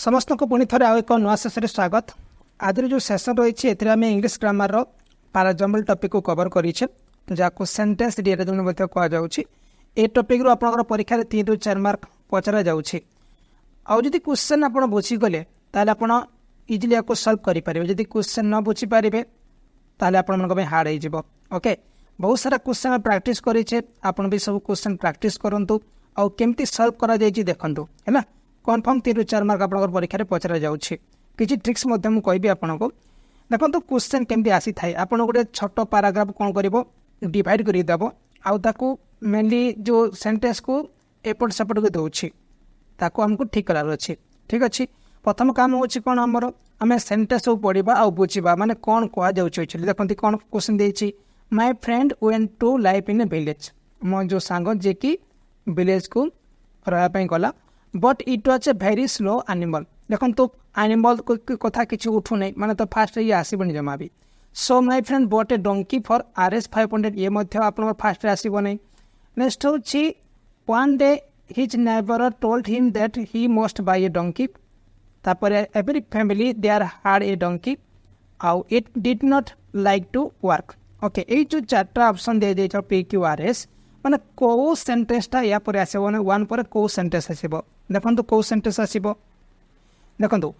समस्त को पुणी थोड़े एक नुआ सेसन स्वागत। आज जो सेसन रही है इंग्लिश ग्रामर पाराजम्बल टॉपिक को कवर करें जहाँ सेंटेंस रिअरेंजमेंट कहुच्छी। ए टॉपिक रू आप परीक्षा 3 ରୁ 4 मार्क पचरा जाऊँगी। आदि क्वेश्चन आप बुझीगले आप इजिली आपको सल्व करेंगे। जदि क्वेश्चन न बुझीपारे ताल आप हार्ड हो। ओके, बहुत सारा क्वेश्चन प्रैक्टिस करें। आप भी सब क्वेश्चन प्रैक्टिस करूँ आउ केमती सल्व करा देखु है। कन्फर्म 3 ରୁ 4 मार्क आप परीक्षा पचरा जाऊँगी। किसी ट्रिक्स कहि आपको देखो क्वेश्चन केमती आसी थाए। आप गोटे छोट पैराग्राफ कौन कर डिवाइड करदेव आउ मेनली जो सेंटेंस को एपट सेपट को दौर ताको हमको ठीक करार अच्छे। ठीक अच्छे, प्रथम काम हो कौन आम सेंटेंस सब पढ़ा आ बुझा माने कौन कह देखते कौन क्वेश्चन देती। My friend went to life in a village. मो जो सांग जे कि विलेज को रहा गला but it was a very slow animal. देखो तो एनिमल कथा किसी उठू नहीं माने तो फास्ट ये आसबनी जमा भी। So my friend but a donkey for RS 500 ये आप फास्ट आसब नहीं। नेक्स्ट हूँ one day his neighbour told him that he must buy a donkey. तापर every family there had a donkey आउ it did not like to work. Okay, ये जो 4टा option दे दे PQRS माने को सेंटेंसटा या पर आसब ना वन पर को सेंटेंस आसब। देखो तो को सेंटेंस आसब देखो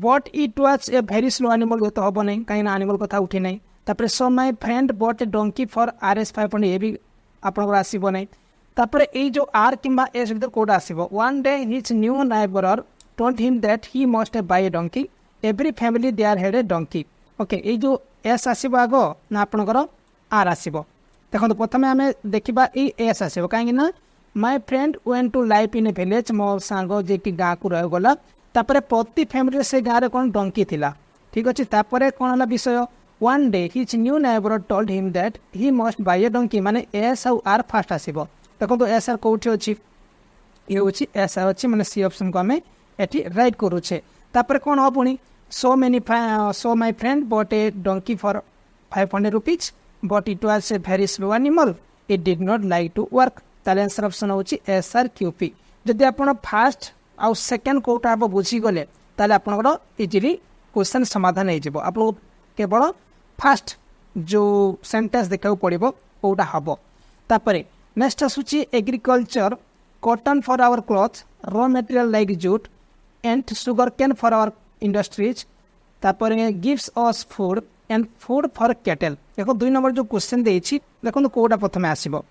but it was a very slow animal ये तो हम नहीं कहीं एनिमल कथा उठी नहीं। तापर so my friend but a donkey for RS 500 ये भी आपन आसब नहीं। तापर ये जो आर किंबा एस भीतर कोड आसब one day his new neighbour told him that he must buy a donkey every family there had a donkey. Okay, ये जो एस आसब आग ना आपणकर आर आसब। देखो प्रथम आम देखा ये एस आसब कहीं my friend went to life in a village. मो सांग जे कि गाँव को रहीगला तापर प्रति फैमिली से गाँव में कौन डंकी थिला। ठीक अच्छे, तापर कौन है विषय one day his new neighbour told him that he must buy a donkey माने एस आउ आर फास्ट आसब। देखो एस आर कौटी अच्छी ये हूँ एस आर अच्छी माने सी ऑप्शन को आम एटी राइट करुचे। तापर कौन हो पुणी so my friend but a donkey for 500 rupees but it was a very slow animal it did not like to work. ताले आंसर ऑप्शन हूँ SRQP। जदि आप फास्ट आउ सेकेंड कोटा आप बुझीगले ताले आपनकर इजिली क्वेश्चन समाधान हो। आप केवल फास्ट जो सेंटेंस देखा पड़ो कौटा हम। तापर नेक्स्ट आसूची agriculture cotton for our cloth raw material like jute and sugar cane for our industries. तापर gives us food and food for cattle. देखो 2 नंबर जो क्वेश्चन देछि देखो तो कौटा प्रथम आसब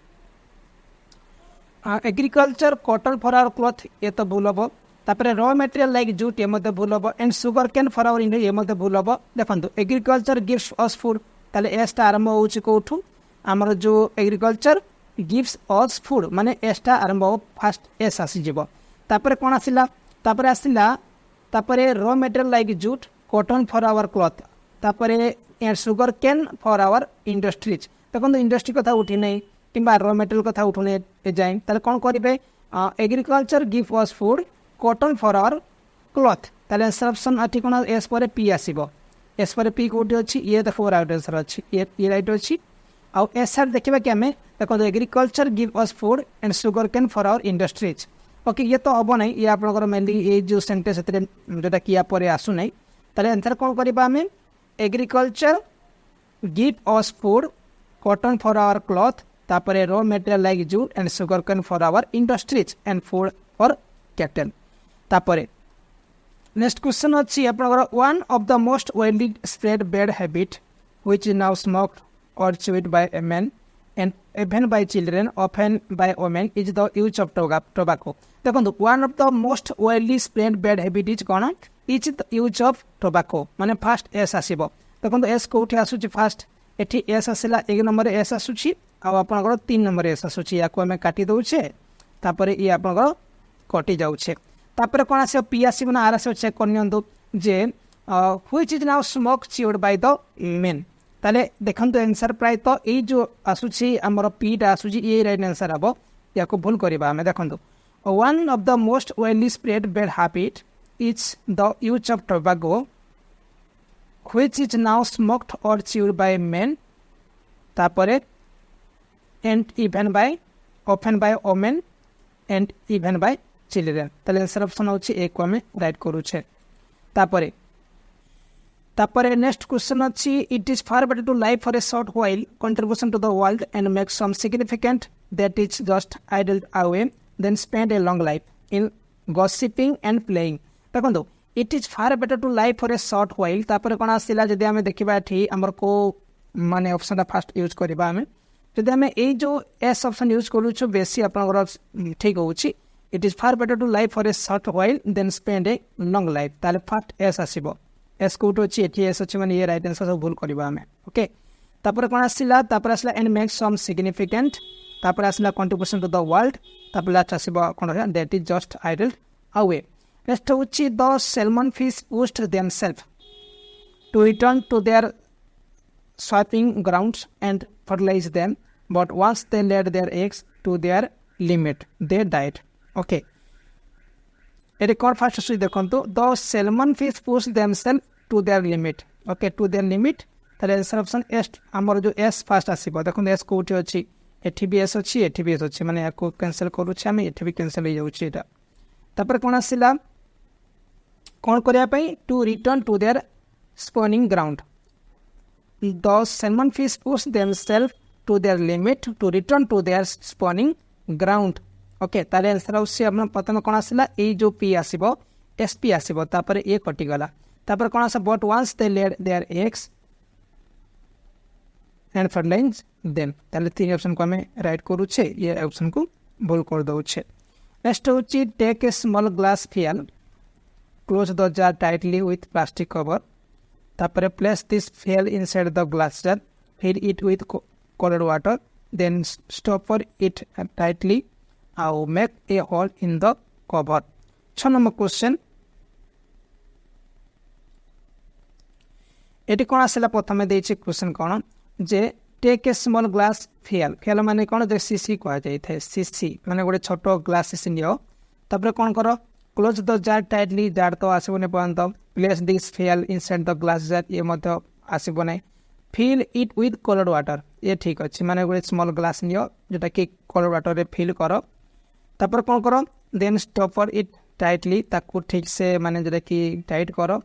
agriculture cotton for our cloth ये तो भूल हम। तापर रॉ मटेरियल लाइक जूट ये भूल हम and sugar cane for our India ये भूल हम। देखो एग्रीकल्चर गिव्स अस फूड ताले एसटा आरंभ होउछि कोठू आमर जो एग्रीकल्चर गिव्स अस फूड माने एसटा आरंभ हो फास्ट एस आसीजिवो। तापर कोन आसिला तापर आसिला तापर raw material like jute cotton for our cloth तापर and sugar cane for our industries. देखो इंडस्ट्री कथा उठी नहीं कि रॉ मटेरियल कथा उठुने जाए ताले कौन करेंगे agriculture give us food cotton for our cloth. ताले आंसर ऑप्शन अठी कोन एस पर पी आसीबो। एस पर पी कोठी अछि ये द 4 आउट आंसर अछि ये राइट अछि। आउ एस आर देखिबा कि हमें देखो agriculture give us food and sugar cane for our industries. Okay, ये तो हम नहीं ये आपनकर मेनली ये जो सेंटेंस जोटा कि या पर आसु नहीं ताले आंसर कौन करबा हमें agriculture give us food cotton for our cloth तापर raw material like jute and sugar cane for our industries and food for cattle. तापर नेक्स्ट क्वेश्चन अच्छी आपनकर one of the most widely spread bad habit which is now smoked or chewed by a man and even by children often by women is the use of tobacco। देखो one of the most widely spread bad habit is कौन is the use of tobacco माने first S आसब। देखो S कौटी आसूची first एटी S आसला 1 number S आसूची आपनकर 3 नंबर एस आसूची या आम काटी दौचे तापर ये आपनकर कटि जाऊे। तापर कौन आस पी आसब ना आर आस चेक कर जे which is now smoke chewed by the men. ताले देखो आंसर प्राय तो ये जो आसूची आमर पीटा आसूची ये राइट आंसर हम या भूल करवा आम। देखो one of the most widely spread bad habit is the use of tobacco which is now smoked or chewed by men तापर and even by often by women and even by children ताले answer option होची A को हमें write करूछे तापरे next question अच्छी it is far better to live for a short while contribution to the world and make some significant that is just idle away then spend a long life in gossiping and playing देखो it is far better to live for a short while तापर कोन आसिला जदि हमें देखिबा एठी हमर को माने ऑप्शन फास्ट यूज करबा हमें जदि हमें ए जो एस ऑप्शन यूज करू छु बेसी आपन ठीक होउची it is far better to live for a short while than spend a long life ताले फास्ट एस आसीबो एस कोट अच्छी एटी एस अच्छी माने ये राइट आंसर सब भूल करबा हमें ओके तापर कोन आसिला एंड मेक सम सिग्निफिकेंट तापर आसिला कंट्रीब्यूशन टू द वर्ल्ड तापर लास्ट आसीबो कोन that is just idle away next होची the salmon fish pushed themselves to return to their swapping grounds and fertilize them but once they laid their eggs to their limit they died okay it is called first see देखंतु the salmon fish push themselves to their limit okay to their limit तार answer option S हमर जो S first आसीबो देखंतु S कोठी अछि एठी B S अछि एठी बी एस अछि माने याको कैंसिल करू छी हम एठी बी कैंसिल हो जाउछि एटा तापर कोन आसिला कोन करिया पई to return to their spawning ground the salmon fish push themselves to their limit to return to their spawning ground okay ताले आंसर होसी अपन प्रथम कोन आसिला ए जो पी आसीबो एसपी आसीबो तापर ए कटि गला तापर कोन आसा but once they laid their eggs and fertilize them ताले तीन ऑप्शन को हमें राइट करू छे ये ऑप्शन को भूल कर दउ छे नेक्स्ट होची take a small glass phial close the jar tightly with plastic cover तापर place this fuel inside the glass jar fill it with cold water then stopper it tightly and make a hole in the cover 6 number question एटी कोन आसिला प्रथमे देछि question कोन जे take a small glass fuel माने कोन जे CC कहै जाय थे सीसी माने गोटे छोटो ग्लास सीसी नियो तापर कोन करो close the jar tightly jar तो आसीबो ने point place this fuel inside the glass jar ये मध्य आसीबो नै fill it with cold water ये ठीक अछि माने गोटे स्मॉल ग्लास नियो जेटा कि कोल्ड वाटर रे फिल करो तापर कोन करो देन स्टॉपर इट टाइटली ताकू ठीक से माने जेटा कि टाइट करो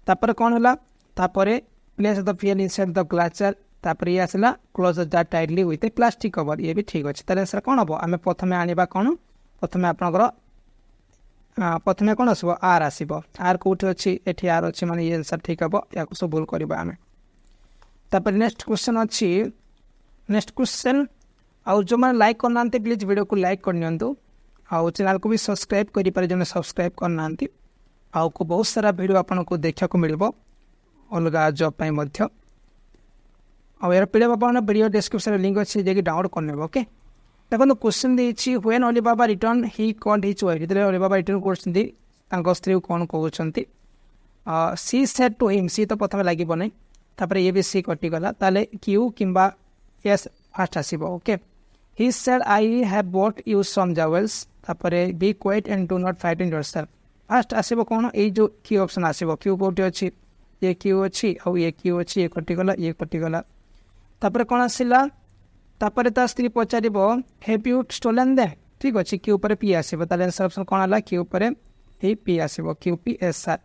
तापर कोन होला तापर place the fuel inside the glass jar तापर ये आसला close the jar tightly with A plastic cover ये भी ठीक अछि ताले सर कोन हबो हमें प्रथमे आनिबा कोन प्रथमे आपनकर प्रथमे कोन आसबो आर आसीबो आर कोठी अछि एठी आर अछि माने ये आंसर ठीक हबो याको सब भूल करबा हमें तापर नेक्स्ट क्वेश्चन अछि नेक्स्ट क्वेश्चन आउ जो माने लाइक करनांते प्लीज वीडियो को लाइक कर नियंतु आउ चैनल को भी सब्सक्राइब करि पारे जने सब्सक्राइब करनांती आउ को बहुत सारा वीडियो आपन को देखा को मिलबो अलगा जॉब पई मध्य आउ यार पीडीएफ आपन वीडियो डिस्क्रिप्शन लिंक अछि जे कि डाउनलोड करनेबो ओके देखो क्वेश्चन देछि when Ali Baba return he called his wife जदि अली बाबा रिटर्न करछंती तांको स्त्री कोन कहउछंती she said to him she तो प्रथम लागिबो नै तापर ये भी सी कटि गला ताले क्यू किंबा एस फास्ट आसीबो okay he said I have bought you some jewels तापर be quiet and do not fight in yourself first आसीबो कोन ए जो क्यू ऑप्शन आसीबो क्यू कोटी अछि ये क्यू अछि और ये क्यू अछि ये कटि गला तापर कोन आसीला तापर ता स्त्री पचारिबो हैव यू स्टोलन दे ठीक अछि क्यू ऊपर पी आसीबो ताले आंसर ऑप्शन कोन आला क्यू ऊपर ए पी आसीबो Q P S R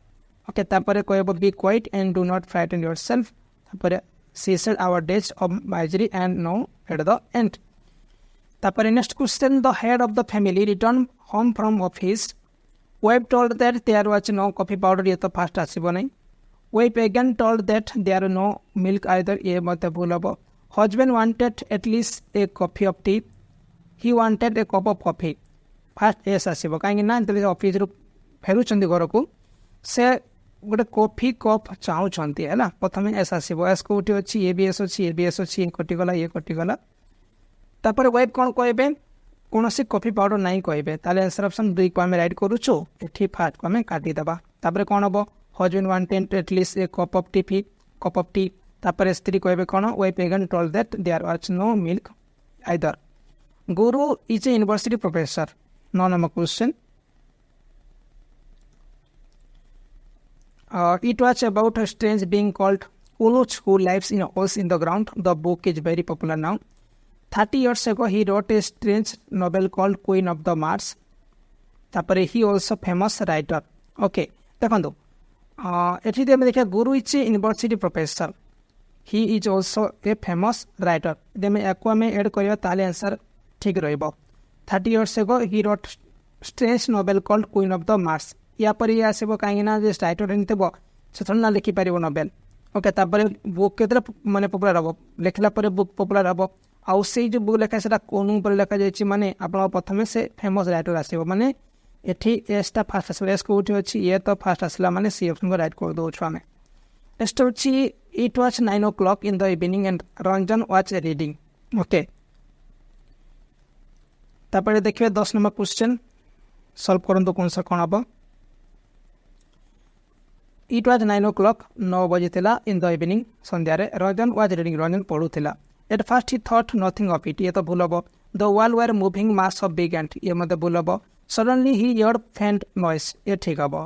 okay तापर कहबो be quiet and do not fight in yourself तापर she said our days of misery and no at the end तापर next question the head of the family return home from office wife told that there was no coffee powder ये तो first आसीबो नै wife again told that there no milk either ये मते भूल हबो husband wanted at least a coffee of tea he wanted a cup of coffee fast yes आसीबो काहे ना तले ऑफिस रु फेरु चंदी घर को से गोटे कॉफी कप चाहू छंती हैला प्रथमे एस आसीबो एस कोठी अछि ए बी एस अछि ए बी एस अछि ए कटि गला तापर वाइफ कोन कहबे कोनोसी कॉफी पाउडर नाही कहबे ताले आंसर ऑप्शन 2 को हम राइट करू छु एठी फास्ट को हम काटी दबा तापर कोन हबो husband wanted at least a cup of tea तापर स्त्री कहबे कोन wife again told that there was no milk either Guru is a university professor no number question it was about a strange being called Uluch who lives in a house in the ground. The book is very popular now. 30 years ago he wrote a strange novel called Queen of the Mars. तापर he also famous writer okay देखो ये आम देखा गुरु is a university professor he is also a famous writer यदि या आम add करवा answer ठीक रो30 years ago he wrote strange novel called queen of the Mars या पर ये आसो कहीं राइटर एन थो से थोड़ा ना लिखिपार नोवेल ओके बुक के माने पपुलर हम लिखला बुक पपुलर हम आउ से जो बुक लिखा है कौन पर लिखा जाए माने आप प्रथम से फेमस राइटर आसो माने ये एसटा फास्ट आस एस कौटी अच्छी ये तो फास्ट आसला माने सी ऑप्शन को राइट कर दौर आम नेक्स्ट हूँ it was 9 o'clock in the evening and Ranjan was reading okay तापर देखिए 10 नंबर क्वेश्चन सॉल्व करंतु कौन सा कौन हम इट वाज 9 o'clock 9 बजे इन द इवनिंग संध्यारे रंजन वाज रीडिंग रंजन पढ़ुला at first he thought nothing of it ये तो भूल हम the wall were moving mass of big ant ये मत भूल हम सडनली ही यर्ड फेंट नॉइस ये ठीक हम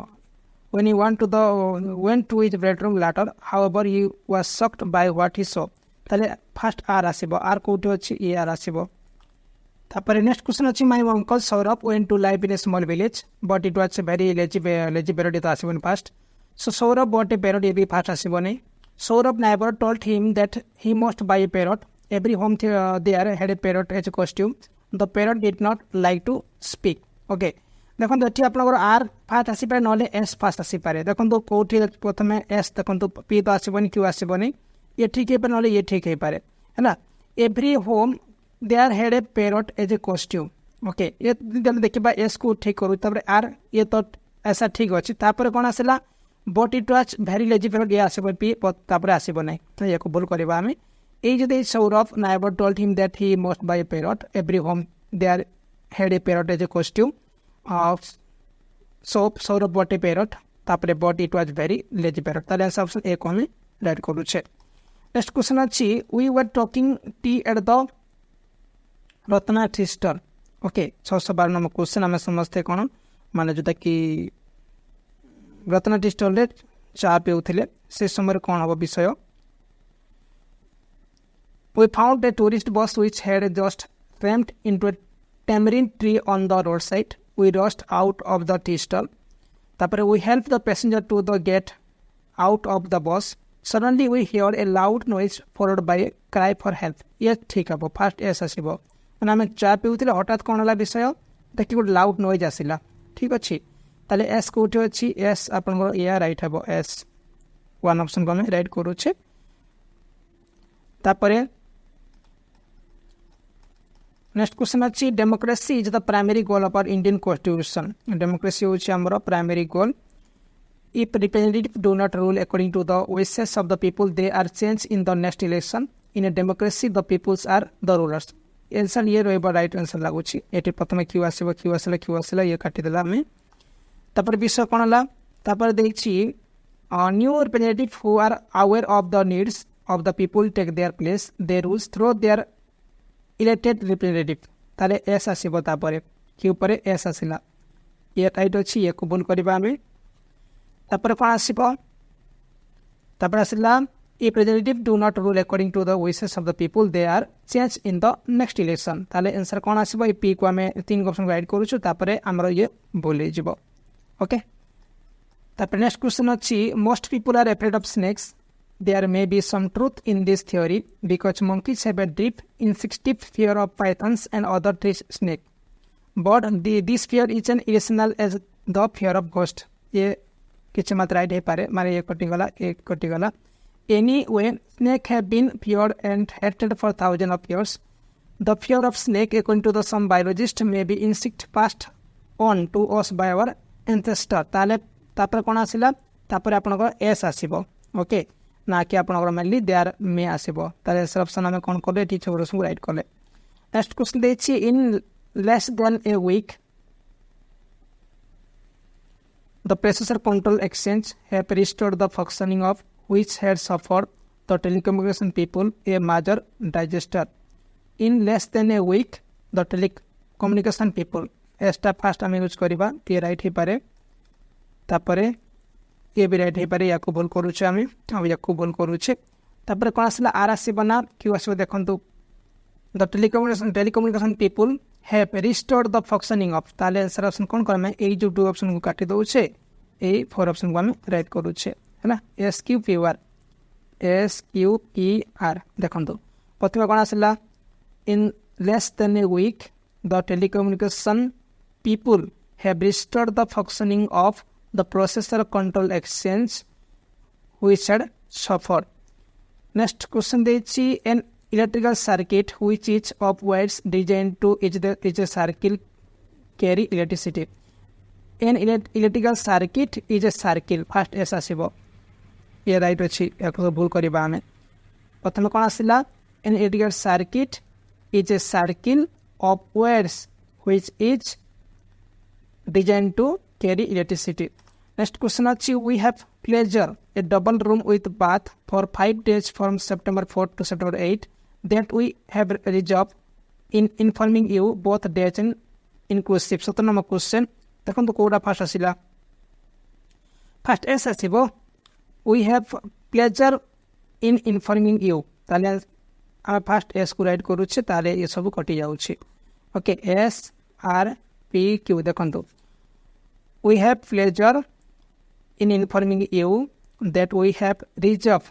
when he went to his bedroom later however he was shocked by what he saw ताले फर्स्ट आर आसीबो आर कोठी अछि ए आर आसीबो तापर नेक्स्ट क्वेश्चन अछि my uncle Saurabh went to live in a small village but it was a very lazy parrot तो आसीबो first so Saurabh bought a parrot ये भी first आसीबो नै Saurabh neighbor told him that he must buy a parrot every home there had a parrot as a costume the parrot did not like to speak okay देखो ये आप are fast आसीपे ना S fast आसीपे देखो कौटी प्रथम S देखो P तो आसबनी Q आसबनी ये ठीक है ना ये ठीक है पारे है every home they are had a parrot as a costume okay ये देखा एस को ठीक करूँ आर ये तो ऐसा ठीक अच्छे कौन आसला but it was very lazy parrot ये आसब पी आसब ना तो ये भूल करवा आम ये Saurabh neighbour told him that he must buy a parrot every home they are had a parrot as a custom so Saurabh but a parrot तापर but it was very lazy parrot ताले आंसर ऑप्शन ए को हम write करू छे next question अछि we were talking tea at the Ratna tea stall okay 612 number question हमें समझते कोन माने जोटा कि रत्ना टी स्टॉल रे चा पिउथिले से समय कोन हबो विषय we found a tourist bus which had just rammed into a tamarind tree on the roadside we rushed out of the tea stall tapare we helped the passenger to the get out of the bus suddenly we heard a loud noise followed by a cry for help ये ठीक है fast S आसो मैंने आम चा पिउले हठात कौन है विषय देखिए गोटे लाउड नॉइज आसला ठीक अच्छे ताले एस कौटी अच्छी एस आप राइट हे एस 1 ऑप्शन को राइट करुचे नेक्स्ट क्वेश्चन अच्छी democracy is the primary goal of our Indian constitution democracy होची हमरो primary goal if representative do not rule according to the wishes of the people they are change in the next election in a democracy the peoples are the rulers answer ये रहिबा right answer लागुची एटी प्रथम Q आसला ये काटी देला हमें तापर विषय कोन हला तापर देखछि new representative who are aware of the needs of the people take their place they rules through their elected representative ताले एस आसीबो तापर क्यू पर एस आसिला ये राइट अछि ये को भूल करबा हमें तापर कोन आसीबो तापर आसिला if representative do not rule according to the wishes of the people they are changed in the next election ताले आंसर कोन आसीबो ए पी को हमें तीन ऑप्शन राइट करूछु तापर हमरो ये बोले जिवो ओके तापर नेक्स्ट क्वेश्चन अछि most people are afraid of snakes there may be some truth in this theory because monkeys have a deep instinctive fear of pythons and other tree snake but this fear is an irrational as the fear of ghost ये किछ मत right है पारे मारे एक कटी गला anyway snake have been feared and hated for thousands of years the fear of snake according to the some biologist may be instinct passed on to us by our ancestor ताले तापर कोन आसिला तापर आपनको एस आसीबो ओके ना कि आपनको mainly there में आसीबो ताले option हम कोन करले टीचर सब राइट करले नेक्स्ट क्वेश्चन देछि in less than a week the processor control exchange have restored the functioning of which had suffered the telecommunication people a major disaster in less than a week the telecommunication people एस्टा fast आम use करवा ये right हो पारे तापरे ये भी right हो पारे या को भूल करूचे आम या को भूल करूचे तापर कौन आसला आर आसबो ना क्यू आसबो देखंतु the telecommunication people have restored the functioning of ताले आंसर ऑप्शन कौन करमे ए जो टू ऑप्शन को काटी दउछे ए फोर ऑप्शन को हम राइट करूछे है ना SQPR देखंतु प्रथम कोन आसला in less than a week the telecommunication people have restored the functioning of the processor control exchange which had suffered. Next question देछि an electrical circuit which is of wires designed to each circle carry electricity. An electrical circuit is a circle first S आसीबो ये right अछि एको भूल करबा हमें प्रथम कोन आसिला an electrical circuit is a circle of wires which is designed to carry electricity. Next question achi we have pleasure a double room with bath for 5 days from September 4 to September 8 that we have reserved in informing you both dates and inclusive. So number question देखो तो कोडा first आसिला first S आसीबो we have pleasure in informing you ताले आ first S को write करूछे ताले ये सब कटि जाउछे okay S R P Q देखो तो we have pleasure in informing you that we have reserved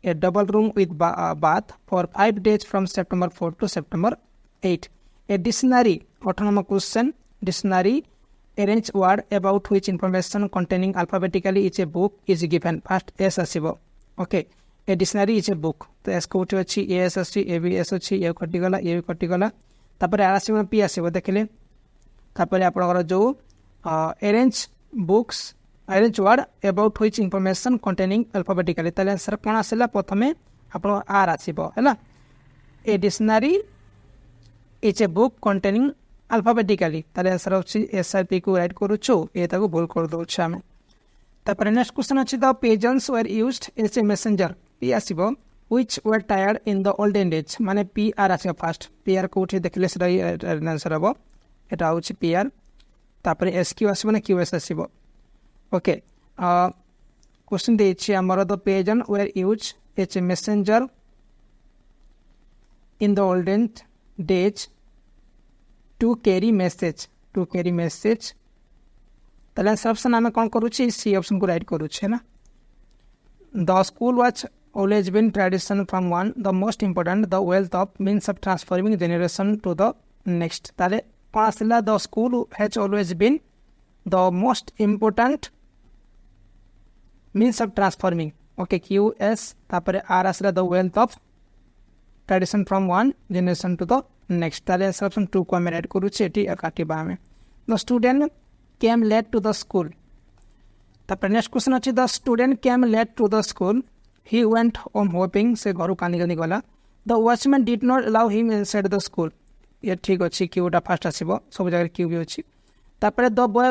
a double room with bath for 5 days from September 4 to September 8. A dictionary, autonomous question, dictionary, arrange word about which information containing alphabetically each a book is given. First S asibo. Okay. A dictionary is a book. तो S को उठे अच्छी A S अच्छी A B S अच्छी A कटी गला A कटी गला तापर R asibo P asibo देखले तापर आपनकर जो arrange books arrange word about which information containing alphabetically ताले आंसर कोन आसेला प्रथमे आपन R आसीबो हैला A dictionary is a book containing alphabetically ताले आंसर अछि SRP को राइट करूछु ए ताको बोल कर दउ छामे तापर नेक्स्ट क्वेश्चन अछि the pigeons were used as a messenger P आसीबो which were tired in the olden days माने PR आसीबो फर्स्ट PR को उठे देखले से आंसर हबो एटा होछि PR तापर SQ आसीबो ना QS आसीबो ओके क्वेश्चन देछि हमर the pigeon were used as a messenger in the olden days to carry message ताले आंसर ऑप्शन हमें कोन करूछि सी ऑप्शन को राइट करूछि ना the school was always been tradition from one the most important the wealth of means of transforming generation to the next ताले कोन आसिला the school has always been the most important means of transforming okay QS तापर R आसिला the wealth of tradition from one generation to the next ताले answer option 2 को हम add करूछि eighty काटिबा हमें the student came late to the school तापर next question अछि the student came late to the school he went home hoping से घरु कानी कानी गला the watchman did not allow him inside the school ये ठीक अछि क्यूटा फर्स्ट आसीबो सब जगह क्यू भी अछि तापर the boy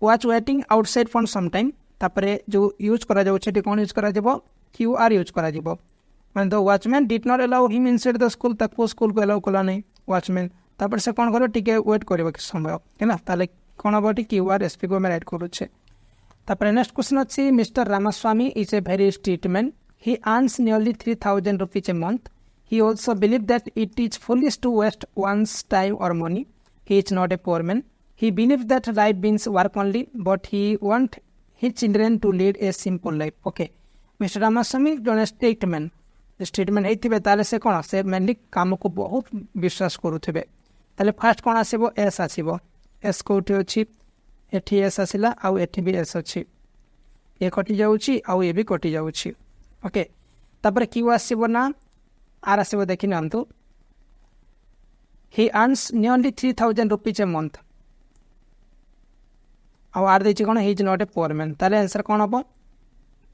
was waiting outside for some time तापर जो यूज करा जाउ छै कोन यूज करा जेबो QR यूज करा जेबो माने the watchman did not allow him inside the school तक स्कूल को अलाउ कला नै watchman तापर से कोन करो टिके वेट करबो कि समय हैना ताले कोन हबो QR SP को मैं राइट करू छै तापर नेक्स्ट क्वेश्चन अछि mister Ramaswamy is a very strict man he earns nearly 3000 rupees a month he also believes that it is foolish to waste one's time or money he is not a poor man he believes that life means work only but he wants his children to lead a simple life okay Mr. Ramaswamy जने statement statement हेतिबे ताले से कोन से mainly काम को बहुत विश्वास करूथिबे ताले first कोन आसीबो S आसीबो एस को उठे अछि एठी एस आसीला आ एठी भी एस अछि ए कटि जाउछि आ ए भी कटि जाउछि ओके तापर क्यू आसीबो ना आर आसीबो देखिन हम तो he earns nearly 3000 rupees a month आ आर देछि कोन he is not a poor man ताले आंसर कोन हबो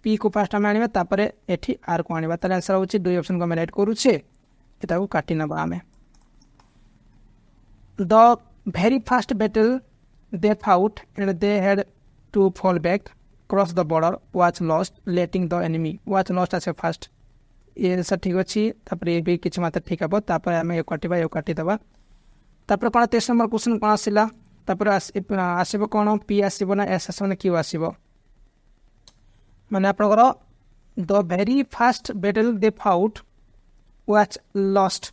पी को फर्स्ट हम आनिबा तापर एठी आर को आनिबा ताले आंसर होछि दुई ऑप्शन को हम राइट करू छे एटा को काटि नबा हमें the very first battle they fought and they had to fall back cross the border was lost letting the enemy was lost as a first ये सब ठीक अछि तापर ए भी किछ मात्र ठीक हबो तापर हमें कटिबा ए काटि दबा तापर कोन 23 नंबर क्वेश्चन कोन आसिला तापर आसीबो कोन पी आसीबो ना एस आसीबो ना क्यू आसीबो माने आपनकर the very first battle they fought was lost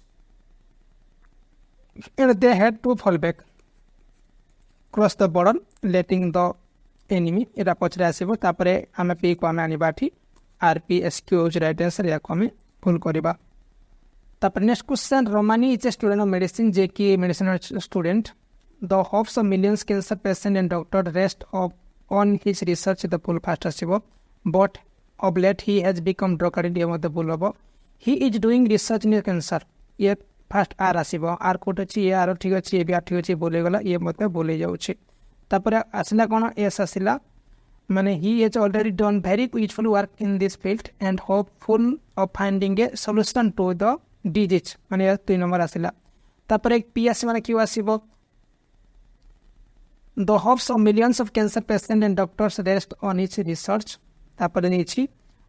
and they had to fall back, cross the border, letting the enemy. এটা পছরে আসিব তারপরে আমি পি কো আমি আনিবা এটি আরপি এসকিউ হচ্ছে রাইট आंसर ইয়াকু আমি ভুল করিবা। তারপরে next question Ramani is a student of medicine যে কি medicine student. The hopes of millions cancer patients and doctors rest on his research the full fast আসিব but of late he has become drug addict এর মধ্যে ভুল হব। He is doing research in cancer ইয়ে first আর আসিব আর coat আছে ইয়ে আর ঠিক আছে এ বি আর ঠিক আছে বলে গলা ইয়ে মধ্যে বলে যাচ্ছে। তারপরে আসলা কোন এস আসিলা মানে he has already done very useful work in this field and hopeful of finding a solution to the disease মানে 3 নম্বর আসিলা। তারপরে পি আসি মানে কিউ আসিব the hopes of millions of cancer patients and doctors rest on his research তারপরে নিয়েছি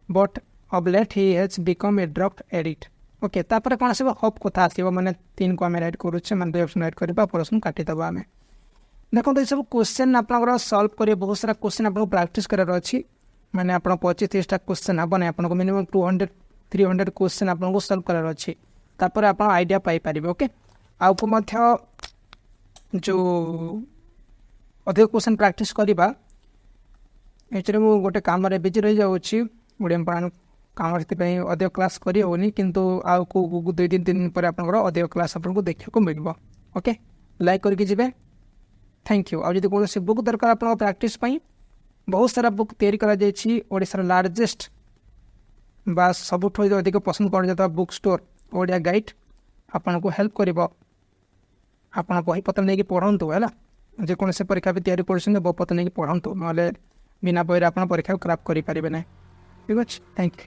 but of late he has become a drug addict। ওকে তারপরে কোন আসিব হোপ কথা আসিব মানে 3 কো আমি রাইট করুছে মানে দুই অপশন রাইট করিবা প্রশ্ন কাটি দেবা আমি। দেখুন এই সব কোশ্চেন আপনার সলভ করে বহুত সারা কোশ্চেন আপনার প্রাক্টিস করার অছি মানে আপনার 25-30টা কোশ্চেন হব না আপনার মিনিমম 200-300 কোশ্চেন আপনার সলভ করার অছি তারপরে আপনার আইডিয়া পাই পারিবে। ওকে আউকু মধ্য जो अधिक क्वेश्चन प्रैक्टिस करवा एक्चुअली मु गोटे काम बिजी रही जाऊँगी गोटे इम्पोर्टाट काम से अधिक क्लास करनी किंतु आउ 2-3 दिन पर आप अधिक क्लास आपको देखा मिल। ओके लाइक करके जी थैंक यू। आदि कौन बुक दरकार आप प्रैक्टिस बहुत सारा बुक तैयारी करार लार्जेस्ट बा सबुठ अधिक पसंद कर बुक स्टोर ओडिया गाइड आपन को हेल्प कर आप बही पत्र नहीं पढ़ु है जेकोसी परीक्षा भी तैयारी कर बही पत्र नहीं पढ़ु ना बिना बही आप परीक्षा क्रैक करें ना। ठीक अच्छे थैंक यू।